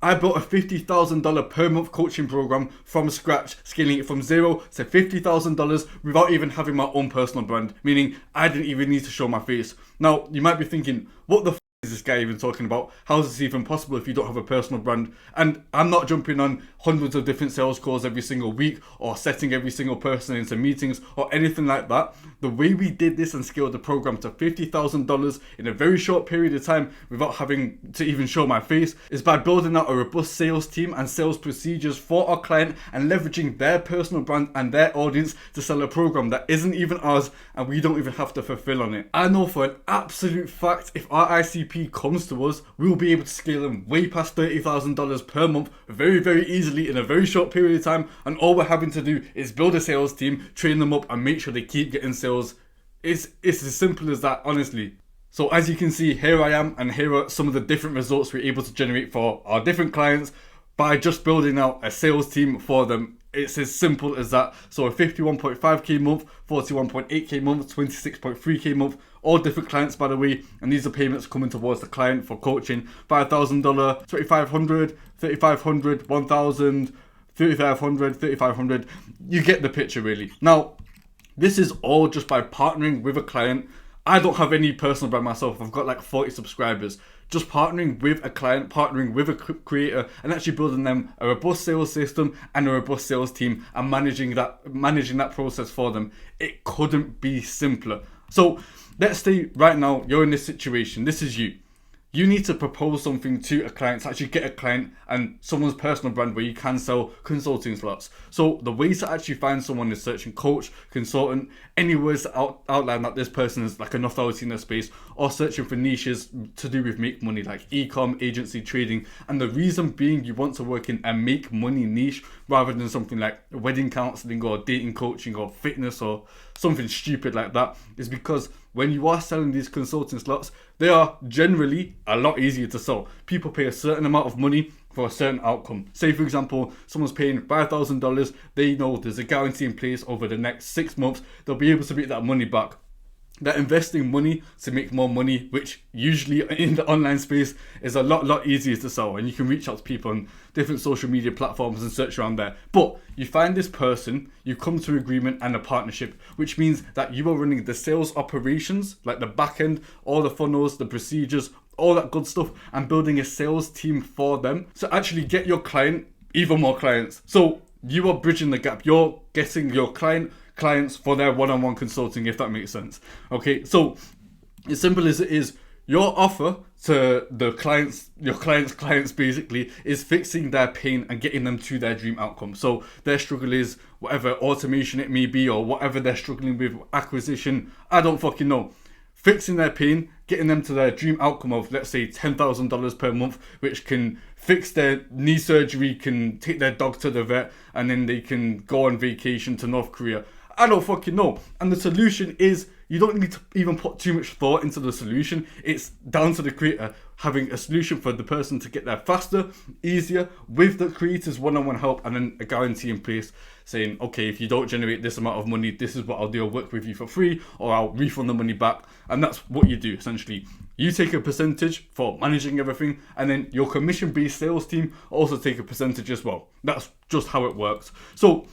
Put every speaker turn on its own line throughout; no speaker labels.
I built a $50,000 per month coaching program from scratch, scaling it from zero to $50,000 without even having my own personal brand, meaning I didn't even need to show my face. Now, you might be thinking, what the is this guy even talking about? How is this even possible if you don't have a personal brand? And I'm not jumping on hundreds of different sales calls every single week or setting every single person into meetings or anything like that. The way we did this and scaled the program to $50,000 in a very short period of time without having to even show my face is by building out a robust sales team and sales procedures for our client and leveraging their personal brand and their audience to sell a program that isn't even ours and we don't even have to fulfill on it. I know for an absolute fact if our ICP comes to us, we'll be able to scale them way past $30,000 per month very, very easily in a very short period of time. And all we're having to do is build a sales team, train them up, and make sure they keep getting sales. It's as simple as that, honestly. So as you can see, here I am, and here are some of the different results we're able to generate for our different clients by just building out a sales team for them. It's as simple as that. So a 51.5k month, 41.8k month, 26.3k month, all different clients by the way, and these are payments coming towards the client for coaching. $5,000, $2,500, $3,500, $1,000, $3,500, $3,500. You get the picture really. Now, this is all just by partnering with a client. I don't have any personal brand myself. I've got like 40 subscribers. Just partnering with a client, partnering with a creator, and actually building them a robust sales system and a robust sales team and managing that process for them. It couldn't be simpler. So let's say right now you're in this situation. This is you. You need to propose something to a client to actually get a client and someone's personal brand where you can sell consulting slots. So the ways to actually find someone is searching coach, consultant, any words that outline that this person is like an authority in their space, or searching for niches to do with make money like e-com, agency, trading. And the reason being you want to work in a make money niche rather than something like wedding counseling or dating coaching or fitness or something stupid like that is because when you are selling these consulting slots, they are generally a lot easier to sell. People pay a certain amount of money for a certain outcome. Say for example, someone's paying $5,000, they know there's a guarantee in place over the next 6 months, they'll be able to make that money back. They're investing money to make more money, which usually in the online space is a lot easier to sell, and you can reach out to people on different social media platforms and search around there. But you find this person, you come to agreement and a partnership, which means that you are running the sales operations, like the back end, all the funnels, the procedures, all that good stuff, and building a sales team for them to actually get your client even more clients. So you are bridging the gap. You're getting your clients for their one-on-one consulting, if that makes sense. Okay, so as simple as it is, your offer to the clients, your clients basically, is fixing their pain and getting them to their dream outcome. So their struggle is whatever automation it may be, or whatever they're struggling with, acquisition, I don't fucking know. Fixing their pain, getting them to their dream outcome of, let's say, $10,000 per month, which can fix their knee surgery, can take their dog to the vet, and then they can go on vacation to North Korea. I don't fucking know. And the solution is, you don't need to even put too much thought into the solution. It's down to the creator having a solution for the person to get there faster, easier, with the creator's one-on-one help, and then a guarantee in place saying, okay, if you don't generate this amount of money, this is what I'll do. I'll work with you for free, or I'll refund the money back. And that's what you do, essentially. You take a percentage for managing everything, and then your commission-based sales team also take a percentage as well. That's just how it works. So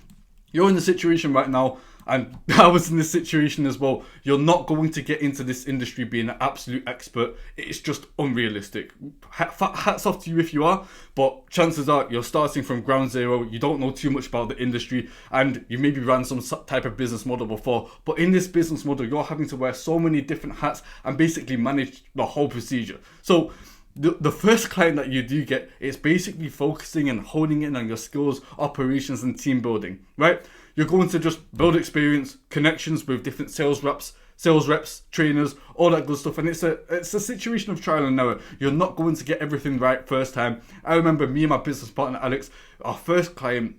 you're in the situation right now, and I was in this situation as well. You're not going to get into this industry being an absolute expert. It's just unrealistic. Hats off to you if you are, but chances are you're starting from ground zero. You don't know too much about the industry, and you maybe ran some type of business model before. But in this business model, you're having to wear so many different hats and basically manage the whole procedure. So the first client that you do get is basically focusing and honing in on your skills, operations, and team building, right? You're going to just build experience, connections with different sales reps, trainers, all that good stuff. And it's a situation of trial and error. You're not going to get everything right first time. I remember me and my business partner, Alex, our first client,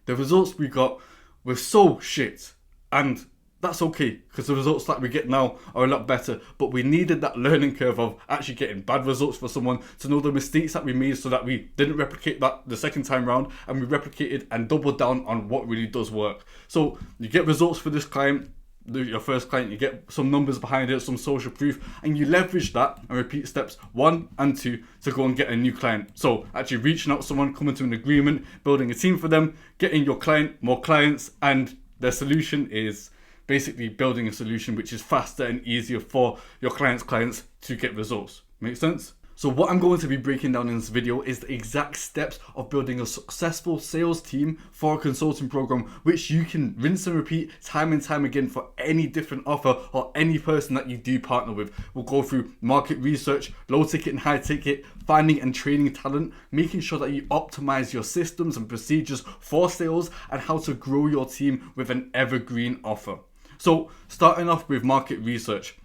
the results we got were so shit. And that's okay, because the results that we get now are a lot better. But we needed that learning curve of actually getting bad results for someone to know the mistakes that we made so that we didn't replicate that the second time round, and we replicated and doubled down on what really does work. So you get results for this client. your first client, you get some numbers behind it, some social proof, and you leverage that and repeat steps 1 and 2 to go and get a new client. So actually reaching out to someone, coming to an agreement, building a team for them, getting your client more clients, and their solution is basically building a solution which is faster and easier for your clients to get results. Make sense? So what I'm going to be breaking down in this video is the exact steps of building a successful sales team for a consulting program, which you can rinse and repeat time and time again for any different offer or any person that you do partner with. We'll go through market research, low ticket and high ticket, finding and training talent, making sure that you optimize your systems and procedures for sales, and how to grow your team with an evergreen offer. So starting off with market research,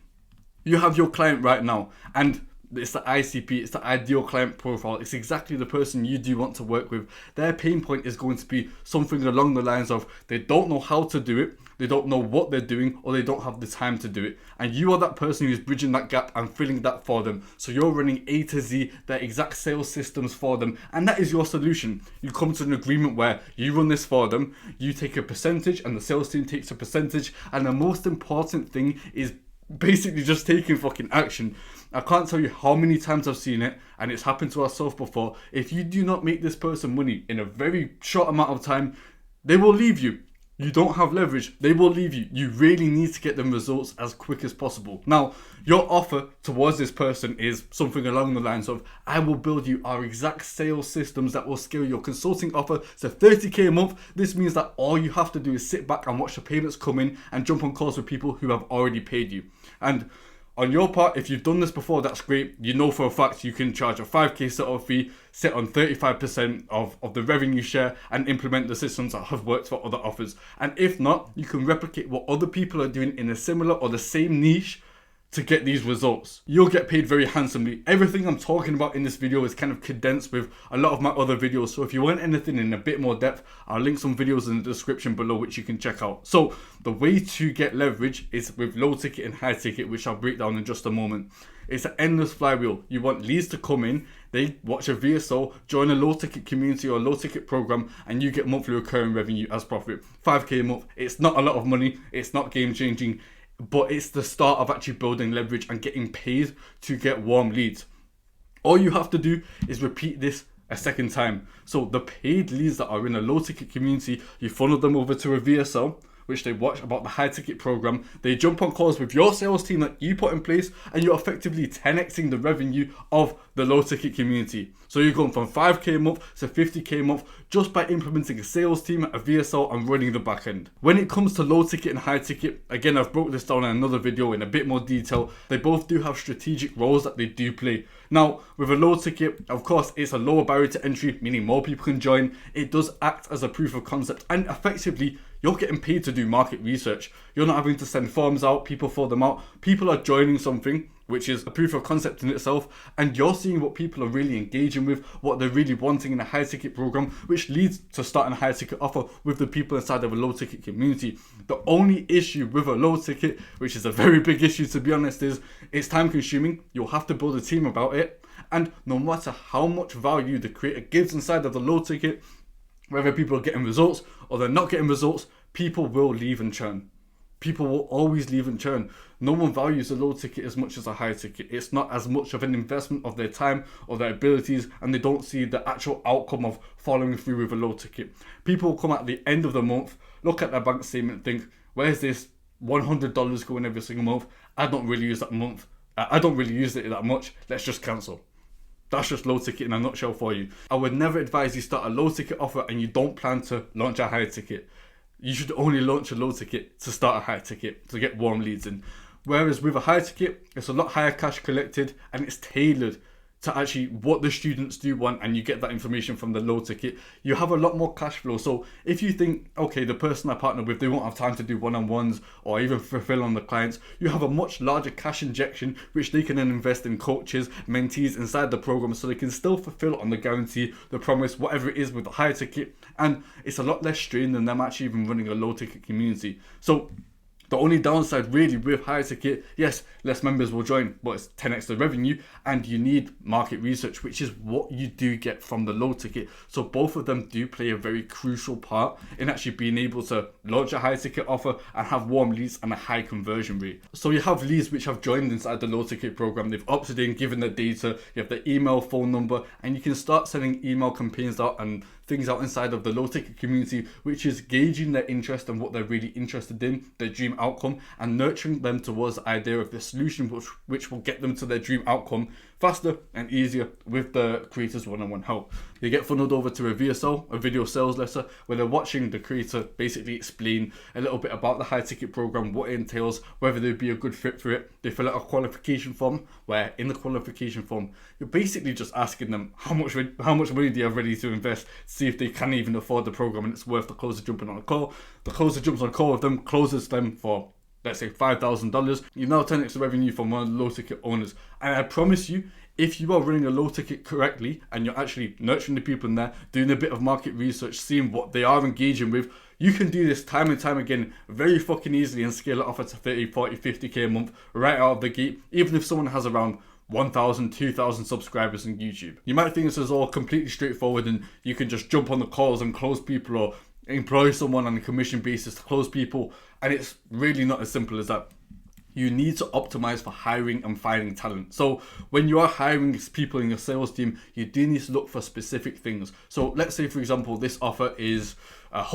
you have your client right now, and it's the ICP, it's the ideal client profile. It's exactly the person you do want to work with. Their pain point is going to be something along the lines of they don't know how to do it, they don't know what they're doing, or they don't have the time to do it. And you are that person who's bridging that gap and filling that for them. So you're running A to Z, their exact sales systems for them, and that is your solution. You come to an agreement where you run this for them, you take a percentage and the sales team takes a percentage, and the most important thing is basically just taking fucking action. I can't tell you how many times I've seen it, and it's happened to ourselves before. If you do not make this person money in a very short amount of time, they will leave you. You don't have leverage, they will leave you. You really need to get them results as quick as possible. Now, your offer towards this person is something along the lines of, I will build you our exact sales systems that will scale your consulting offer to 30k a month. This means that all you have to do is sit back and watch the payments come in and jump on calls with people who have already paid you. And on your part, if you've done this before, that's great. You know for a fact you can charge a 5k setup fee, sit on 35% of the revenue share, and implement the systems that have worked for other offers. And if not, you can replicate what other people are doing in a similar or the same niche to get these results. You'll get paid very handsomely. Everything I'm talking about in this video is kind of condensed with a lot of my other videos. So if you want anything in a bit more depth, I'll link some videos in the description below which you can check out. So the way to get leverage is with low ticket and high ticket, which I'll break down in just a moment. It's an endless flywheel. You want leads to come in, they watch a VSO, join a low ticket community or low ticket program, and you get monthly recurring revenue as profit. 5k a month. It's not a lot of money. It's not game changing, but it's the start of actually building leverage and getting paid to get warm leads. All you have to do is repeat this a second time. So the paid leads that are in a low ticket community, you funnel them over to a VSL, which they watch about the high ticket program. They jump on calls with your sales team that you put in place, and you're effectively 10xing the revenue of the low ticket community. So you're going from 5k a month to 50k a month just by implementing a sales team, a VSL, and running the back end. When it comes to low ticket and high ticket, again, I've broke this down in another video in a bit more detail. They both do have strategic roles that they do play. Now, with a low ticket, of course, it's a lower barrier to entry, meaning more people can join. It does act as a proof of concept, and effectively, you're getting paid to do market research. You're not having to send forms out, people fill them out. People are joining something, which is a proof of concept in itself, and you're seeing what people are really engaging with, what they're really wanting in a high ticket program, which leads to starting a high ticket offer with the people inside of a low ticket community. The only issue with a low ticket, which is a very big issue to be honest, is it's time consuming. You'll have to build a team about it, and no matter how much value the creator gives inside of the low ticket, whether people are getting results or they're not getting results, people will leave and churn. People will always leave and churn. No one values a low ticket as much as a high ticket. It's not as much of an investment of their time or their abilities, and they don't see the actual outcome of following through with a low ticket. People will come at the end of the month, look at their bank statement and think, where's this $100 going every single month? I don't really use that month. I don't really use it that much. Let's just cancel. That's just low ticket in a nutshell for you. I would never advise you start a low ticket offer and you don't plan to launch a high ticket. You should only launch a low ticket to start a high ticket, to get warm leads in. Whereas with a high ticket, it's a lot higher cash collected and it's tailored to actually what the students do want, and you get that information from the low ticket. You have a lot more cash flow. So if you think, okay, the person I partner with, they won't have time to do one-on-ones or even fulfill on the clients, you have a much larger cash injection, which they can then invest in coaches, mentees inside the program, so they can still fulfill on the guarantee, the promise, whatever it is with the high ticket. And it's a lot less strain than them actually even running a low ticket community. So The only downside really with high ticket, yes, less members will join, but it's 10x the revenue, and you need market research, which is what you do get from the low ticket. So both of them do play a very crucial part in actually being able to launch a high ticket offer and have warm leads and a high conversion rate. So you have leads which have joined inside the low ticket program, they've opted in, given their data, you have their email, phone number, and you can start sending email campaigns out and things out inside of the low ticket community, which is gauging their interest and what they're really interested in, their dream outcome, and nurturing them towards the idea of the solution which will get them to their dream outcome faster and easier with the creators one-on-one help. They get funneled over to a VSL, a video sales letter, where they're watching the creator basically explain a little bit about the high ticket program, what it entails, whether they'd be a good fit for it. They fill out a qualification form, where in the qualification form you're basically just asking them how much money do you have ready to invest, see if they can even afford the program and it's worth the closer jumping on a call. The closer jumps on a call with them, closes them for, let's say, $5,000. You've now 10x the revenue from one of the low ticket owners. And I promise you, if you are running a low ticket correctly and you're actually nurturing the people in there, doing a bit of market research, seeing what they are engaging with, you can do this time and time again very fucking easily and scale it off to 30, 40, 50k a month right out of the gate, even if someone has around 1,000, 2,000 subscribers on YouTube. You might think this is all completely straightforward and you can just jump on the calls and close people, or employ someone on a commission basis to close people, and it's really not as simple as that. You need to optimize for hiring and finding talent. So when you are hiring people in your sales team, you do need to look for specific things. So let's say, for example, this offer is a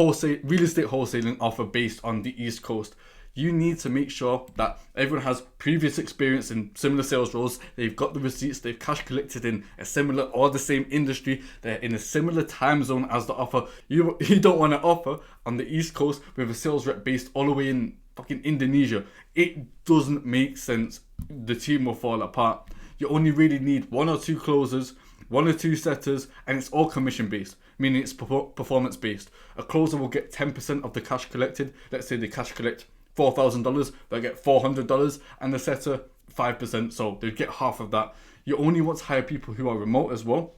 real estate wholesaling offer based on the East Coast. You need to make sure that everyone has previous experience in similar sales roles, they've got the receipts, they've cash collected in a similar or the same industry, they're in a similar time zone as the offer. You don't want to offer on the East Coast with a sales rep based all the way in fucking Indonesia. It doesn't make sense. The team will fall apart. You only really need 1 or 2 closers, 1 or 2 setters, and it's all commission based, meaning it's performance based. A closer will get 10% of the cash collected. Let's say they cash collect $4,000, they'll get $400, and the setter 5%, so they'll get half of that. You only want to hire people who are remote as well.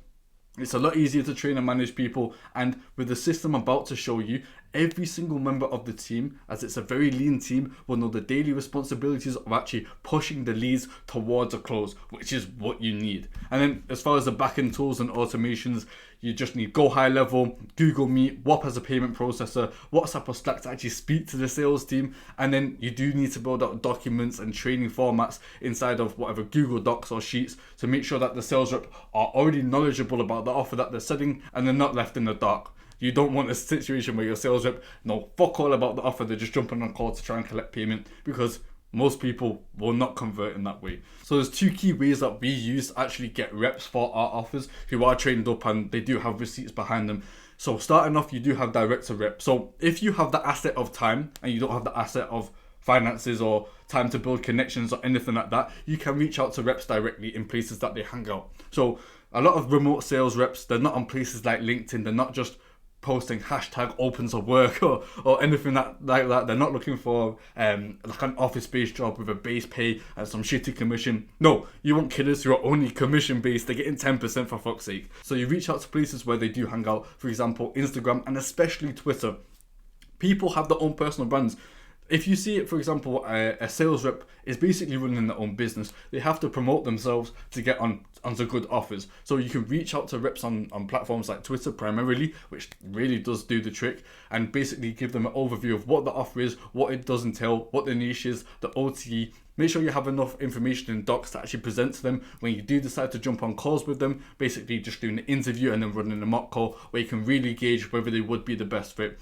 It's a lot easier to train and manage people, and with the system I'm about to show you, every single member of the team, as it's a very lean team, will know the daily responsibilities of actually pushing the leads towards a close, which is what you need. And then as far as the backend tools and automations, you just need Go High Level, Google Meet, WhatsApp as a payment processor, WhatsApp or Slack to actually speak to the sales team. And then you do need to build out documents and training formats inside of whatever Google Docs or Sheets to make sure that the sales rep are already knowledgeable about the offer that they're selling and they're not left in the dark. You don't want a situation where your sales rep know fuck all about the offer, they're just jumping on call to try and collect payment, because most people will not convert in that way. So there's 2 key ways that we use to actually get reps for our offers who are trained up and they do have receipts behind them. So starting off, you do have director rep. So if you have the asset of time and you don't have the asset of finances or time to build connections or anything like that, you can reach out to reps directly in places that they hang out. So a lot of remote sales reps, they're not on places like LinkedIn, they're not just posting hashtag opens of work or anything like that. They're not looking for like an office-based job with a base pay and some shitty commission. No, you want killers who are only commission-based. They're getting 10% for fuck's sake. So you reach out to places where they do hang out, for example, Instagram and especially Twitter. People have their own personal brands. If you see it, for example, a sales rep is basically running their own business. They have to promote themselves to get onto good offers. So you can reach out to reps on platforms like Twitter primarily, which really does do the trick, and basically give them an overview of what the offer is, what it does entail, what the niche is, the OTE. Make sure you have enough information in docs to actually present to them when you do decide to jump on calls with them, basically just doing an interview and then running a mock call where you can really gauge whether they would be the best fit.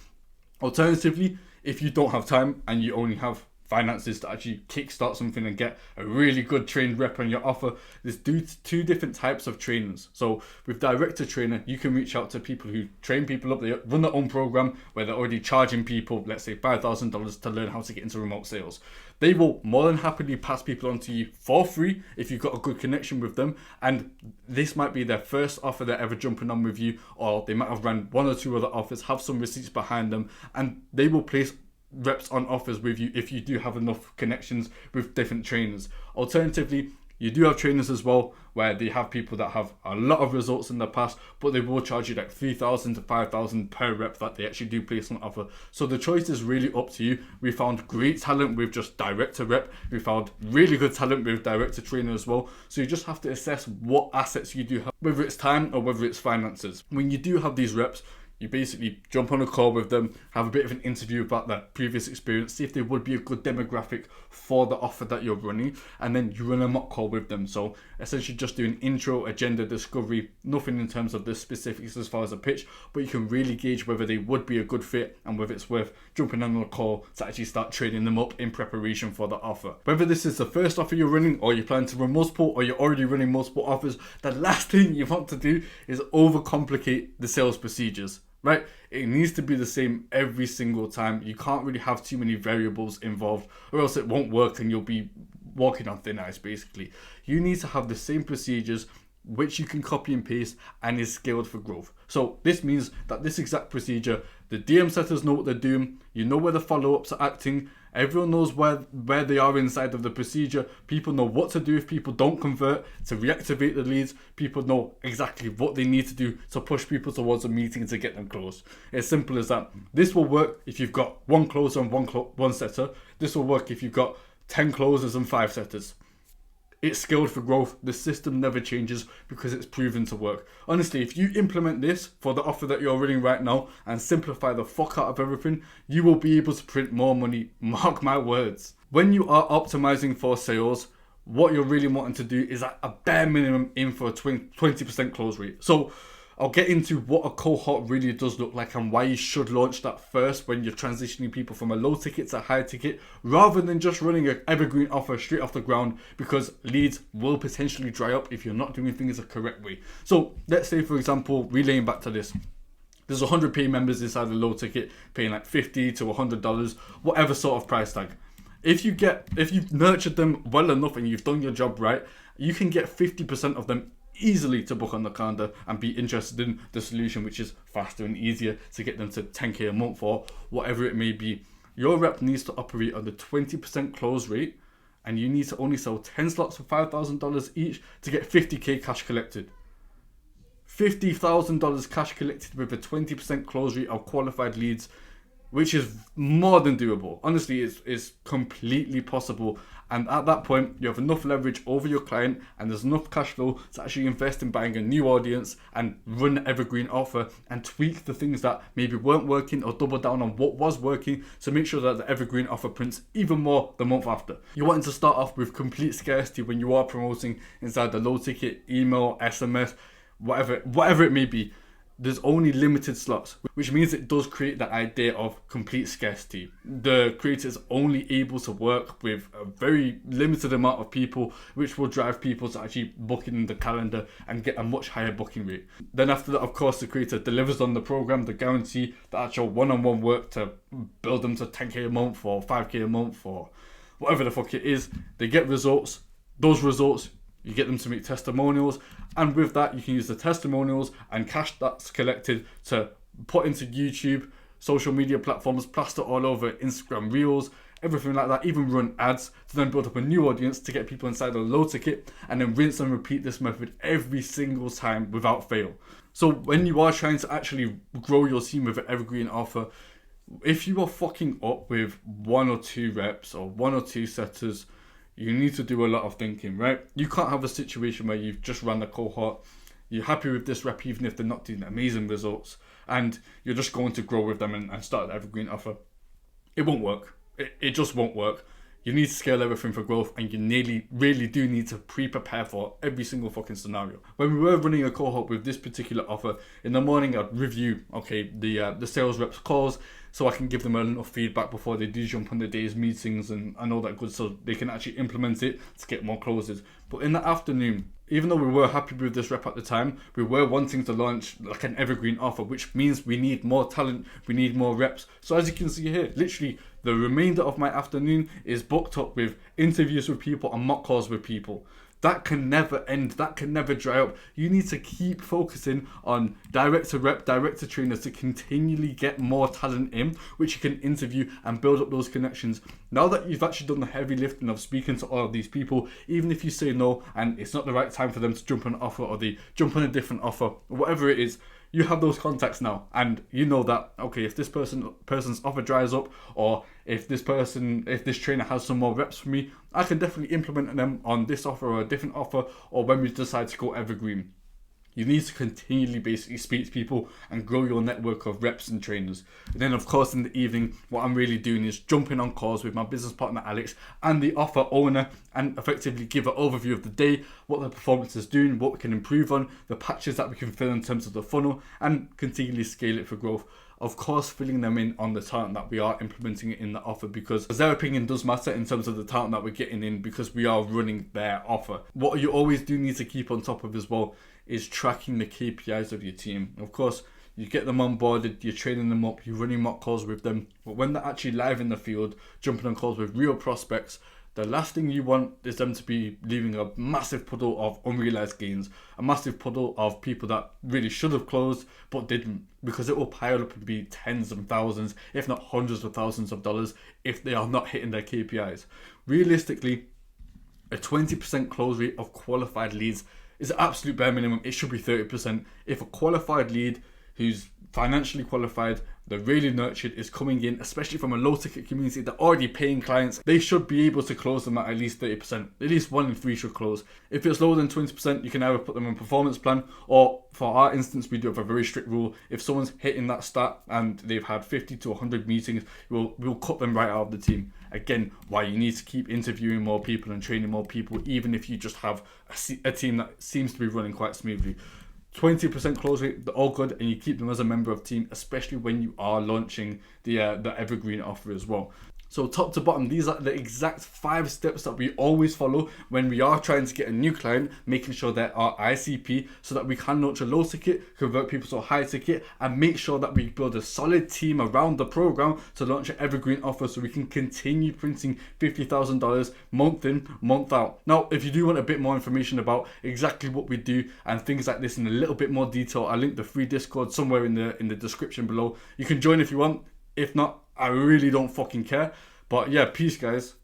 Alternatively, if you don't have time and you only have finances to actually kickstart something and get a really good trained rep on your offer, there's 2 different types of trainers. So with director trainer, you can reach out to people who train people up. They run their own program where they're already charging people, let's say $5,000 to learn how to get into remote sales. They will more than happily pass people on to you for free if you've got a good connection with them, and this might be their first offer they're ever jumping on with you, or they might have run 1 or 2 other offers, have some receipts behind them, and they will place reps on offers with you if you do have enough connections with different trainers. Alternatively, You do have trainers as well where they have people that have a lot of results in the past, but they will charge you like 3,000 to 5,000 per rep that they actually do place on offer. So the choice is really up to you. We found great talent with just direct to rep. We found really good talent with direct to trainer as well. So you just have to assess what assets you do have, whether it's time or whether it's finances. When you do have these reps, you basically jump on a call with them, have a bit of an interview about their previous experience, see if they would be a good demographic for the offer that you're running, and then you run a mock call with them. So essentially just do an intro, agenda, discovery, nothing in terms of the specifics as far as a pitch, but you can really gauge whether they would be a good fit and whether it's worth jumping on a call to actually start training them up in preparation for the offer. Whether this is the first offer you're running, or you plan to run multiple, or you're already running multiple offers, the last thing you want to do is overcomplicate the sales procedures. Right? It needs to be the same every single time. You can't really have too many variables involved, or else it won't work and you'll be walking on thin ice basically. You need to have the same procedures which you can copy and paste and is scaled for growth. So this means that this exact procedure, the DM setters know what they're doing, you know where the follow-ups are acting, everyone knows where they are inside of the procedure, people know what to do if people don't convert, to reactivate the leads, people know exactly what they need to do to push people towards a meeting to get them closed. It's simple as that. This will work if you've got one closer and one setter. This will work if you've got 10 closers and 5 setters. It's scaled for growth. The system never changes because it's proven to work. Honestly, if you implement this for the offer that you're running right now and simplify the fuck out of everything, you will be able to print more money. Mark my words. When you are optimizing for sales, what you're really wanting to do is at a bare minimum aim for a 20% close rate. So I'll get into what a cohort really does look like and why you should launch that first when you're transitioning people from a low ticket to high ticket, rather than just running an evergreen offer straight off the ground, because leads will potentially dry up if you're not doing things the correct way. So let's say, for example, relaying back to this, there's 100 paying members inside the low ticket paying like $50 to $100, whatever sort of price tag. If you've nurtured them well enough and you've done your job right, you can get 50% of them easily to book on the calendar and be interested in the solution, which is faster and easier to get them to 10k a month or whatever it may be. Your rep needs to operate on the 20% close rate, and you need to only sell 10 slots for $5,000 each to get 50k cash collected. $50,000 cash collected with a 20% close rate of qualified leads, which is more than doable. Honestly, it's completely possible. And at that point, you have enough leverage over your client and there's enough cash flow to actually invest in buying a new audience and run an evergreen offer and tweak the things that maybe weren't working, or double down on what was working to make sure that the evergreen offer prints even more the month after. You're wanting to start off with complete scarcity when you are promoting inside the low ticket, email, SMS, whatever it may be. There's only limited slots, which means it does create that idea of complete scarcity. The creator is only able to work with a very limited amount of people, which will drive people to actually book in the calendar and get a much higher booking rate. Then after that, of course, the creator delivers on the program, the guarantee, the actual one-on-one work to build them to 10k a month or 5k a month or whatever the fuck it is. They get results. Those results, you get them to make testimonials, and with that you can use the testimonials and cash that's collected to put into YouTube, social media platforms, plaster all over Instagram Reels, everything like that, even run ads to then build up a new audience to get people inside a low ticket, and then rinse and repeat this method every single time without fail. So when you are trying to actually grow your team with an evergreen offer, if you are fucking up with 1 or 2 reps or 1 or 2 setters, you need to do a lot of thinking, right? You can't have a situation where you've just run the cohort, you're happy with this rep even if they're not doing amazing results, and you're just going to grow with them and start an evergreen offer. It won't work. It just won't work. You need to scale everything for growth, and you really do need to pre-prepare for every single fucking scenario. When we were running a cohort with this particular offer, in the morning I'd review, the sales reps calls, so I can give them enough feedback before they do jump on the day's meetings and all that good, so they can actually implement it to get more closes. But in the afternoon, even though we were happy with this rep at the time, we were wanting to launch like an evergreen offer, which means we need more talent, we need more reps. So as you can see here, literally the remainder of my afternoon is booked up with interviews with people and mock calls with people. that can never end. That can never dry up. You need to keep focusing on director rep, director trainers to continually get more talent in, which you can interview and build up those connections. Now that you've actually done the heavy lifting of speaking to all of these people, even if you say no and it's not the right time for them to jump on an offer, or they jump on a different offer, whatever it is, you have those contacts now, and you know that, okay, if this person's offer dries up, or if this trainer has some more reps for me, I can definitely implement them on this offer or a different offer, or when we decide to go evergreen. You need to continually basically speak to people and grow your network of reps and trainers. And then, of course, in the evening, what I'm really doing is jumping on calls with my business partner Alex and the offer owner, and effectively give an overview of the day, what the performance is doing, what we can improve on, the patches that we can fill in terms of the funnel, and continually scale it for growth. Of course, filling them in on the talent that we are implementing in the offer, because their opinion does matter in terms of the talent that we're getting in, because we are running their offer. What you always do need to keep on top of as well is tracking the KPIs of your team. Of course, you get them onboarded, you're training them up, you're running mock calls with them, but when they're actually live in the field, jumping on calls with real prospects, the last thing you want is them to be leaving a massive puddle of unrealized gains, a massive puddle of people that really should have closed but didn't, because it will pile up and be tens of thousands, if not hundreds of thousands of dollars, if they are not hitting their KPIs. Realistically, a 20% close rate of qualified leads is the absolute bare minimum. It should be 30%. If a qualified lead who's financially qualified, they're really nurtured, is coming in, especially from a low ticket community, they're already paying clients, they should be able to close them at least 30%. At least 1 in 3 should close. If it's lower than 20%, you can either put them on a performance plan, or for our instance, we do have a very strict rule. If someone's hitting that stat and they've had 50 to 100 meetings, we'll cut them right out of the team. Again, why you need to keep interviewing more people and training more people, even if you just have a team that seems to be running quite smoothly. 20% close rate, they're all good, and you keep them as a member of team, especially when you are launching the evergreen offer as well. So top to bottom, these are the exact 5 steps that we always follow when we are trying to get a new client, making sure that our ICP, so that we can launch a low ticket, convert people to a high ticket, and make sure that we build a solid team around the program to launch an evergreen offer, so we can continue printing $50,000 month in, month out. Now, if you do want a bit more information about exactly what we do and things like this in a little bit more detail, I'll link the free Discord somewhere in the description below. You can join if you want. If not, I really don't fucking care. But yeah, peace, guys.